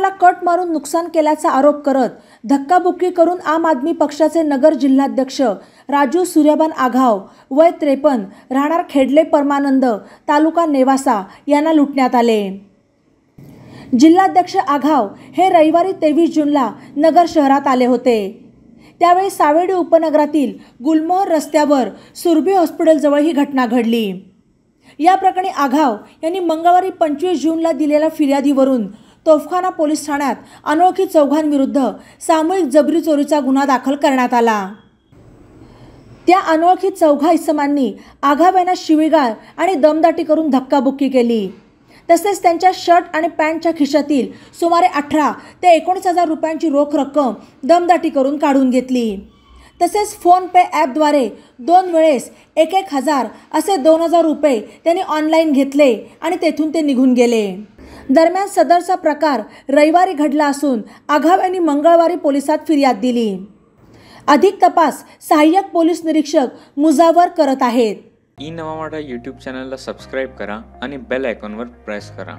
वाहनाला कट मारून नुकसान केल्याचा आरोप करत धक्काबुक्की करून आम आदमी पक्षाचे नगर जिल्हाध्यक्ष राजू सूर्यबान आघाव वय 53 राहणार खेडले परमानंद तालुका नेवासा यांना लुटण्यात आले। जिल्हाध्यक्ष आघाव हे रविवारी 23 जूनला नगर शहरात आले होते। त्यावेळी सावेडी उपनगरातील गुलमोहर रस्त्यावर सुरभी हॉस्पिटलजवळ ही घटना घडली। या प्रकरणी आघाव यांनी मंगळवारी 25 जूनला दिलेल्या फिर्यादीवरून तोफखाना पोलीस ठाण्यात अनोळखी चौघांविरुद्ध सामूहिक जबरी चोरीचा गुन्हा दाखल करण्यात आला। त्या अनोळखी चौघा इसमांनी आघाव यांना शिवीगाळ आणि दमदाटी करून धक्काबुक्की केली। तसेच त्यांच्या शर्ट आणि पॅन्टच्या खिशातील सुमारे 18 ते 19,000 रुपयांची रोख रक्कम दमदाटी करून काढून घेतली। तसेच फोन पे ॲपद्वारे 2 वेळेस 1,000 असे 2,000 रुपये त्यांनी ऑनलाईन घेतले आणि तेथून ते निघून गेले। दरम्यान सदरचा प्रकार रविवारी घडला असून आघाव यांनी मंगळवारी पोलिसात फिर्याद दिली। अधिक तपास सहाय्यक पोलीस निरीक्षक मुजावर करत आहेत। ई नवा मराठा यूट्यूब चॅनलला सबस्क्राईब करा आणि बेल आयकॉनवर प्रेस करा।